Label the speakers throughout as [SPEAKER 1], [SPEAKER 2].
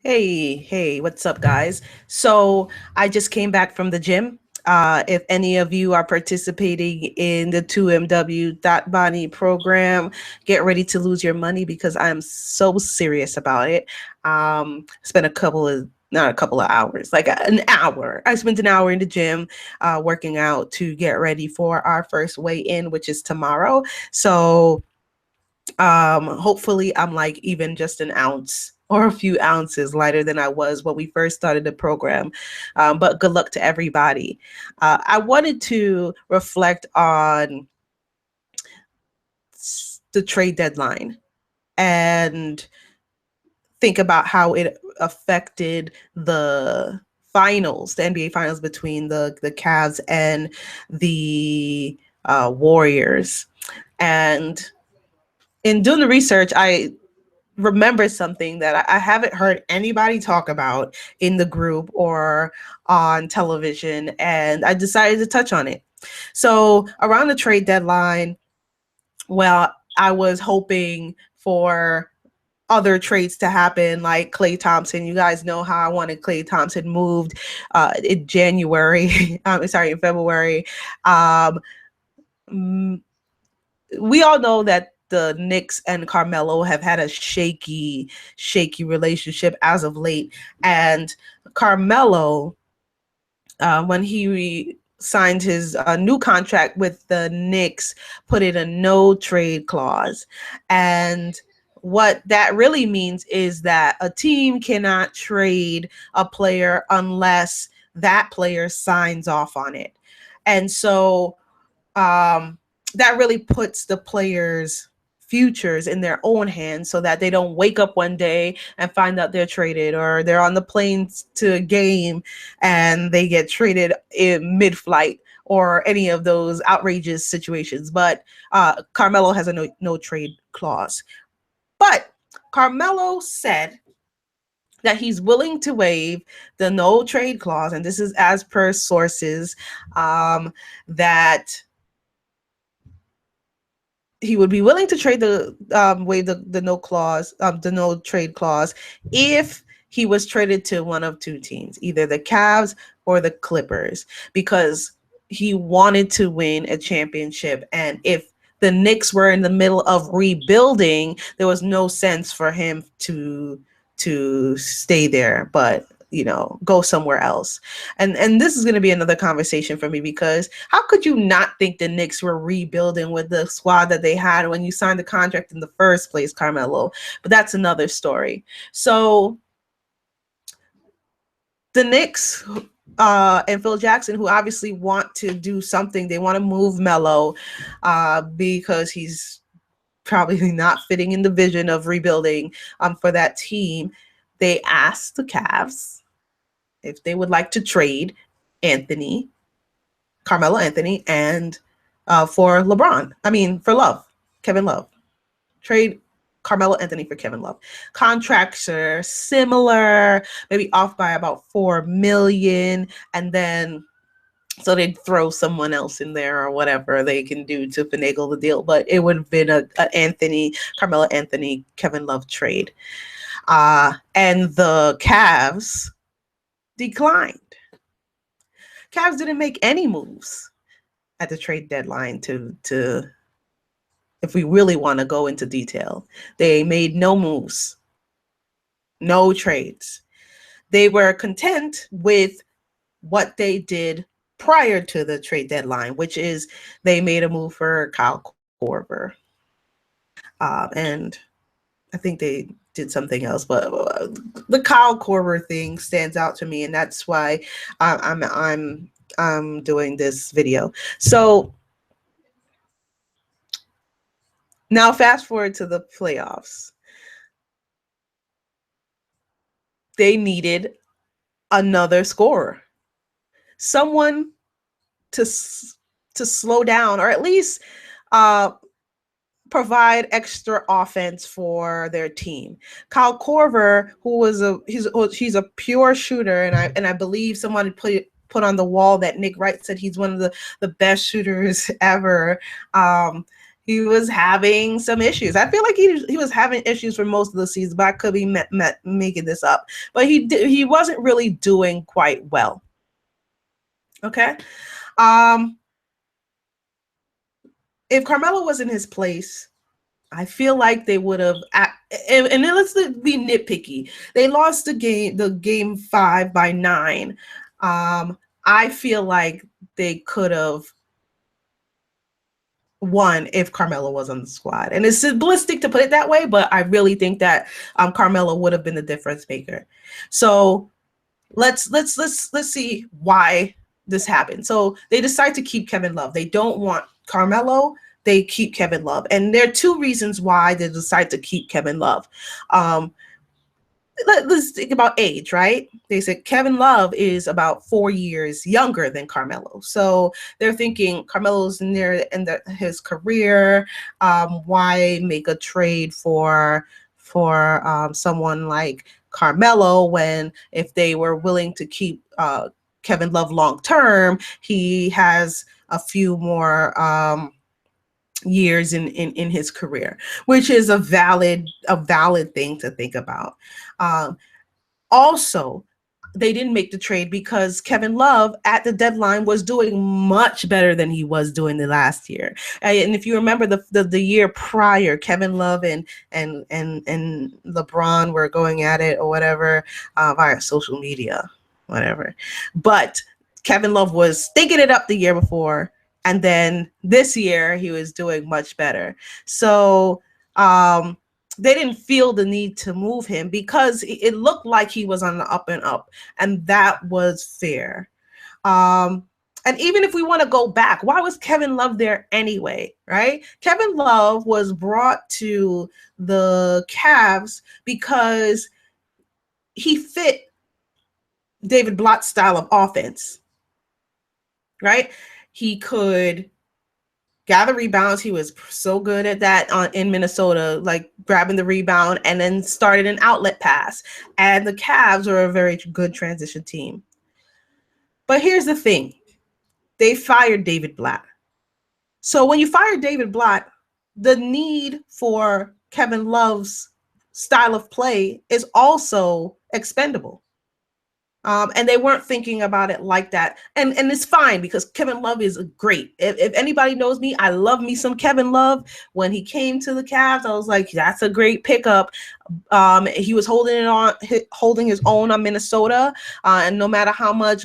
[SPEAKER 1] Hey, what's up, guys? So I just came back from the gym. If any of you are participating in the 2MW Bonnie program, get ready to lose your money because I'm so serious about it. Spent a couple of not a couple of hours, like an hour. I spent an hour in the gym working out to get ready for our first weigh in, which is tomorrow. So hopefully I'm like even just an ounce or a few ounces lighter than I was when we first started the program. But good luck to everybody. I wanted to reflect on the trade deadline and think about how it affected the NBA finals between the Cavs and the Warriors. And in doing the research, I remember something that I haven't heard anybody talk about in the group or on television, and I decided to touch on it. So around the trade deadline, well, I was hoping for other trades to happen, like Klay Thompson. You guys know how I wanted Klay Thompson moved in January. In February. Um, we all know that the Knicks and Carmelo have had a shaky relationship as of late. And Carmelo, when he signed his new contract with the Knicks, put in a no trade clause. And what that really means is that a team cannot trade a player unless that player signs off on it. And so um, that really puts the players' futures in their own hands so that they don't wake up one day and find out they're traded, or they're on the plane to a game and they get traded in mid-flight, or any of those outrageous situations. But Carmelo has a no trade clause. But Carmelo said that he's willing to waive the no trade clause, and this is as per sources, that he would be willing to trade the waive the no clause, the no trade clause, if he was traded to one of two teams, either the Cavs or the Clippers, because he wanted to win a championship. And if the Knicks were in the middle of rebuilding, there was no sense for him to stay there, but go somewhere else. And this is going to be another conversation for me, because how could you not think the Knicks were rebuilding with the squad that they had when you signed the contract in the first place, Carmelo? But that's another story. So the Knicks and Phil Jackson, who obviously want to do something, they want to move Melo because he's probably not fitting in the vision of rebuilding for that team. They asked the Cavs if they would like to trade Anthony, Carmelo Anthony, and for Love, Kevin Love. Trade Carmelo Anthony for Kevin Love. Contracts are similar, maybe off by about $4 million, and then so they'd throw someone else in there or whatever they can do to finagle the deal. But it would have been a Carmelo Anthony, Kevin Love trade. And the Cavs declined. Cavs didn't make any moves at the trade deadline to if we really want to go into detail. They made no moves, no trades. They were content with what they did prior to the trade deadline, which is they made a move for Kyle Korver. And I think they did something else, but the Kyle Korver thing stands out to me, and that's why I'm doing this video. So now fast forward to the playoffs. They needed another scorer, someone to slow down, or at least provide extra offense for their team. Kyle Korver, who was he's a pure shooter, and I believe someone put on the wall that Nick Wright said he's one of the best shooters ever. he was having some issues. I feel like he was having issues for most of the season, but I could be making this up. But he wasn't really doing quite well. Okay. If Carmelo was in his place, I feel like they would have, and then let's be nitpicky. They lost the game 5 by 9. I feel like they could have won if Carmelo was on the squad. And it's simplistic to put it that way, but I really think that Carmelo would have been the difference maker. So let's see why this happened. So they decide to keep Kevin Love. They don't want Carmelo. They keep Kevin Love. And there are two reasons why they decide to keep Kevin Love. Let's think about age, right? They said Kevin Love is about 4 years younger than Carmelo. So they're thinking Carmelo's near the end of his career. Why make a trade for someone like Carmelo when if they were willing to keep Kevin Love long term, he has a few more years in his career, which is a valid thing to think about. Also, they didn't make the trade because Kevin Love at the deadline was doing much better than he was doing the last year. And if you remember the year prior, Kevin Love and LeBron were going at it or whatever via social media, whatever. But Kevin Love was thinking it up the year before. And then this year he was doing much better. So they didn't feel the need to move him because it looked like he was on the up and up. And that was fair. And even if we want to go back, why was Kevin Love there anyway, right? Kevin Love was brought to the Cavs because he fit David Blatt's style of offense, right? He could gather rebounds. He was so good at that in Minnesota, like grabbing the rebound and then started an outlet pass. And the Cavs are a very good transition team. But here's the thing. They fired David Blatt. So when you fire David Blatt, the need for Kevin Love's style of play is also expendable. And they weren't thinking about it like that. And it's fine because Kevin Love is great. If anybody knows me, I love me some Kevin Love. When he came to the Cavs, I was like, that's a great pickup. He was holding his own on Minnesota. And no matter how much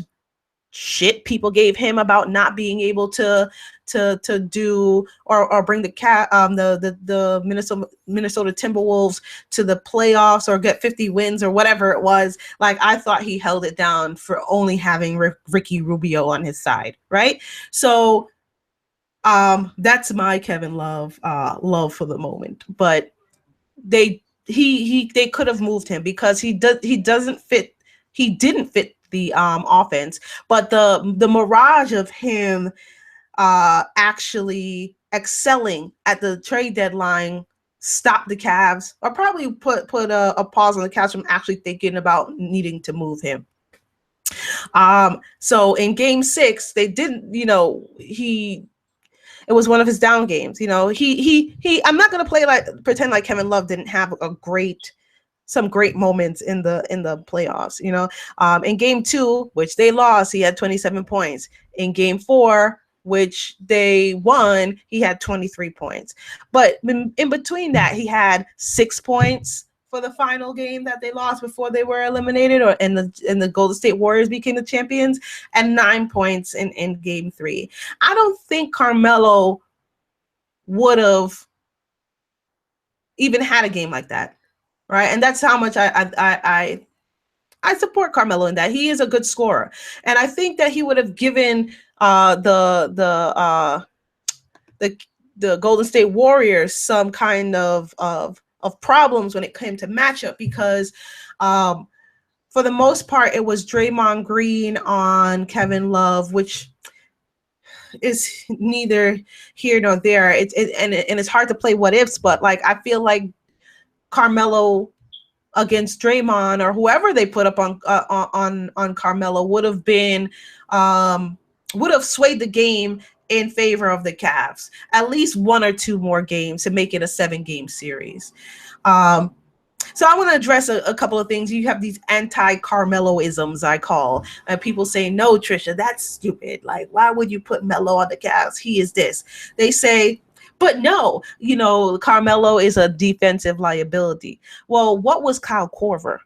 [SPEAKER 1] shit people gave him about not being able to do or bring the Minnesota Timberwolves to the playoffs or get 50 wins or whatever it was, like I thought he held it down for only having Ricky Rubio on his side, right? So that's my Kevin Love love for the moment. But they could have moved him because he didn't fit the offense, but the mirage of him actually excelling at the trade deadline stopped the Cavs, or probably put a pause on the Cavs from actually thinking about needing to move him. So in game 6, they didn't, it was one of his down games. I'm not gonna pretend like Kevin Love didn't have some great moments in the playoffs. In game 2, which they lost, he had 27 points. In game 4, which they won, he had 23 points. But in between that, he had 6 points for the final game that they lost before they were eliminated, and the Golden State Warriors became the champions, and 9 points in game 3. I don't think Carmelo would have even had a game like that, right? And that's how much I support Carmelo in that. He is a good scorer, and I think that he would have given the Golden State Warriors some kind of problems when it came to matchup, because for the most part it was Draymond Green on Kevin Love, which is neither here nor there. It's hard to play what ifs, but like I feel like Carmelo against Draymond or whoever they put up on Carmelo would have swayed the game in favor of the Cavs. At least 1 or 2 more games to make it a 7-game series. So I want to address a couple of things. You have these anti-Carmelo-isms, I call, and people say, no, Trisha, that's stupid. Like, why would you put Melo on the Cavs? He is this. They say, but no, Carmelo is a defensive liability. Well, what was Kyle Korver?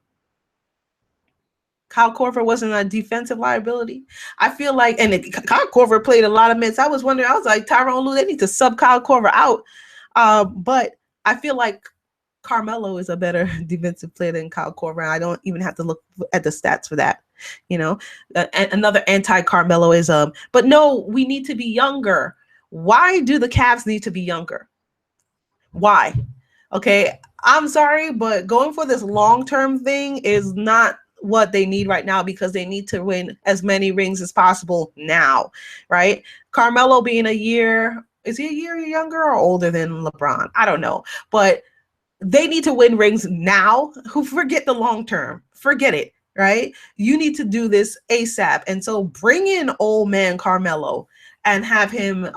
[SPEAKER 1] Kyle Korver wasn't a defensive liability. I feel like, and Kyle Korver played a lot of minutes. I was wondering, I was like, Tyronn Lue, they need to sub Kyle Korver out. But I feel like Carmelo is a better defensive player than Kyle Korver. I don't even have to look at the stats for that. Another anti-Carmeloism. But no, we need to be younger. Why do the Cavs need to be younger? Why? Okay, I'm sorry, but going for this long-term thing is not what they need right now, because they need to win as many rings as possible now, right? Carmelo being a year, is he a year younger or older than LeBron? I don't know, but they need to win rings now. Who forget the long term? Forget it, right? You need to do this ASAP. And so bring in old man Carmelo and have him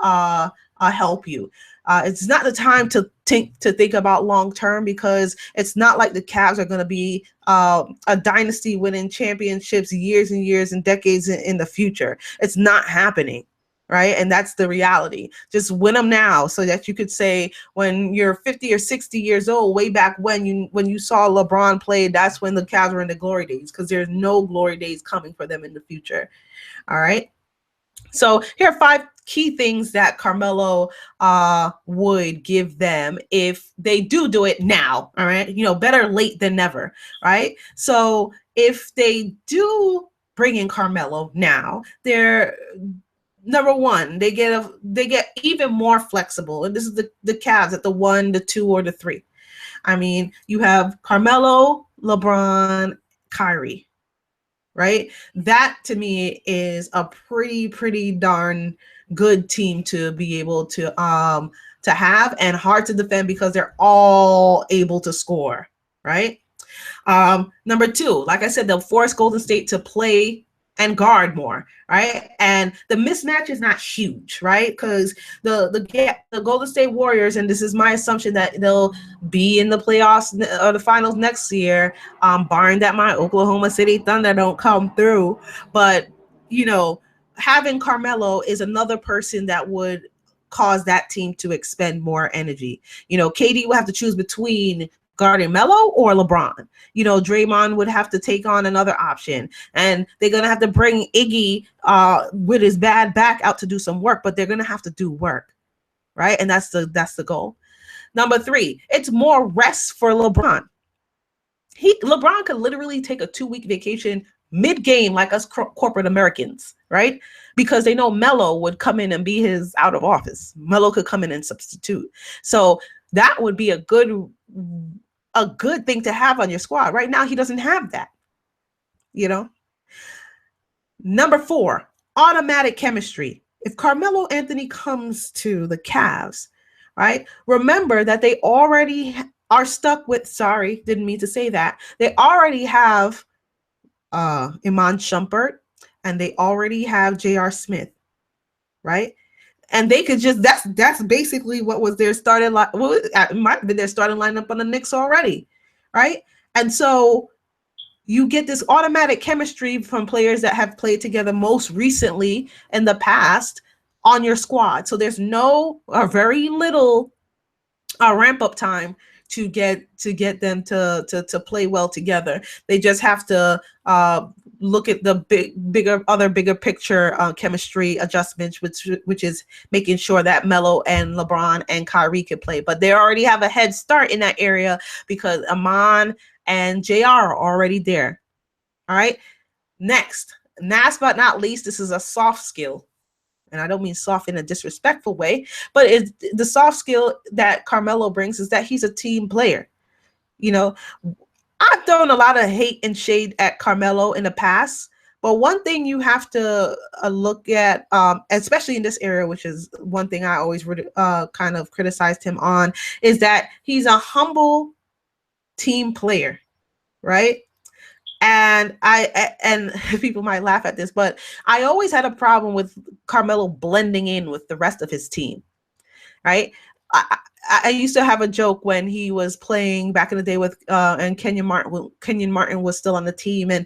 [SPEAKER 1] help you. It's not the time to think about long term, because it's not like the Cavs are going to be a dynasty winning championships years and years and decades in the future. It's not happening. Right. And that's the reality. Just win them now, so that you could say when you're 50 or 60 years old, way back when you saw LeBron play, that's when the Cavs were in the glory days, because there's no glory days coming for them in the future. All right. So here are 5 key things that Carmelo would give them if they do it now. All right. Better late than never. Right. So if they do bring in Carmelo now, they're number one, they get even more flexible. And this is the Cavs at the 1, the 2, or the 3. I mean, you have Carmelo, LeBron, Kyrie, right? That to me is a pretty darn good team to be able to have, and hard to defend because they're all able to score, right? Number 2, like I said, they'll force Golden State to play and guard more, right? And the mismatch is not huge, right? Because the Golden State Warriors, and this is my assumption, that they'll be in the playoffs or the finals next year, barring that my Oklahoma City Thunder don't come through. But having Carmelo is another person that would cause that team to expend more energy. KD will have to choose between guarding Melo or LeBron. Draymond would have to take on another option, and they're going to have to bring Iggy with his bad back out to do some work, but they're going to have to do work, right? And that's the goal. Number 3, it's more rest for LeBron. LeBron could literally take a 2-week vacation mid-game, like us corporate Americans, right? Because they know Melo would come in and be his out of office. Melo could come in and substitute. So that would be a good thing to have on your squad. Right now, he doesn't have that, Number 4, automatic chemistry. If Carmelo Anthony comes to the Cavs, right, remember that they already are stuck with, sorry, didn't mean to say that. They already have Iman Shumpert, and they already have J.R. Smith, right? And they could just, that's basically what was their starting line. Well, it might have been their starting lineup on the Knicks already, right? And so you get this automatic chemistry from players that have played together most recently in the past on your squad. So there's no or very little ramp up time to get them to play well together. They just have to look at the bigger picture chemistry adjustments, which is making sure that Melo and LeBron and Kyrie can play. But they already have a head start in that area because Iman and JR are already there. All right. Next, last but not least, this is a soft skill. And I don't mean soft in a disrespectful way, but it's the soft skill that Carmelo brings is that he's a team player. I've thrown a lot of hate and shade at Carmelo in the past, but one thing you have to look at, especially in this area, which is one thing I always kind of criticized him on, is that he's a humble team player, right? And people might laugh at this, but I always had a problem with Carmelo blending in with the rest of his team, right? I used to have a joke when he was playing back in the day with and Kenyon Martin was still on the team, and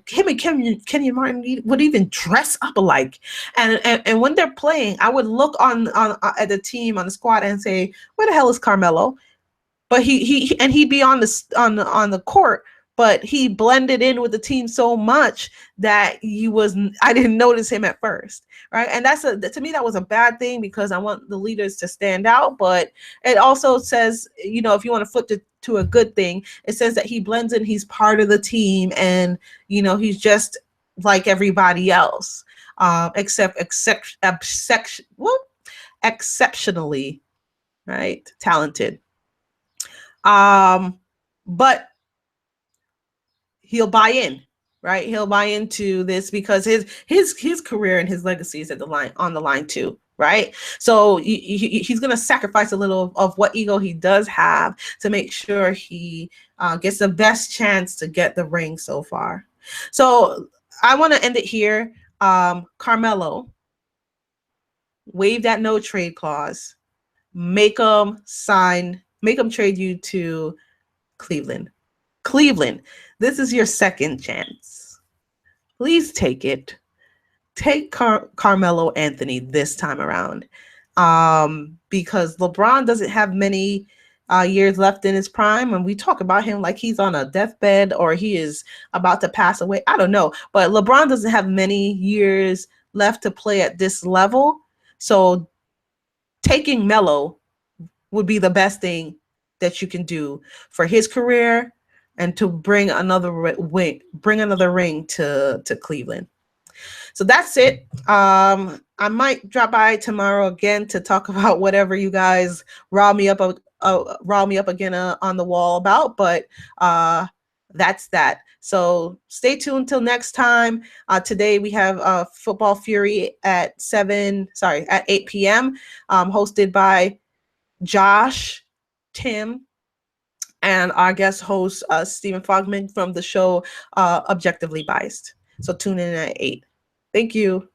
[SPEAKER 1] him and Kenyon Martin would even dress up alike. And when they're playing, I would look on at the team on the squad and say, where the hell is Carmelo? But he'd be on the court, but he blended in with the team so much that I didn't notice him at first, right? And to me that was a bad thing, because I want the leaders to stand out. But it also says, if you want to flip it to a good thing, it says that he blends in, he's part of the team, and he's just like everybody else, exceptionally, right, talented. But he'll buy in, right? He'll buy into this because his career and his legacy is on the line too, right? So he's going to sacrifice a little of what ego he does have to make sure he gets the best chance to get the ring so far. So I want to end it here. Carmelo, waive that no trade clause, make him trade you to Cleveland. This is your second chance. Please take it. Take Carmelo Anthony this time around, because LeBron doesn't have many years left in his prime, and we talk about him like he's on a deathbed or he is about to pass away. I don't know, but LeBron doesn't have many years left to play at this level. So taking Melo would be the best thing that you can do for his career and to bring another ring to Cleveland. So that's it. I might drop by tomorrow again to talk about whatever you guys rile me up again on the wall about, but that's that. So stay tuned till next time. Today we have Football Fury at 8 p.m. Hosted by Josh, Tim, and our guest host, Stephen Fogman from the show Objectively Biased. So tune in at 8. Thank you.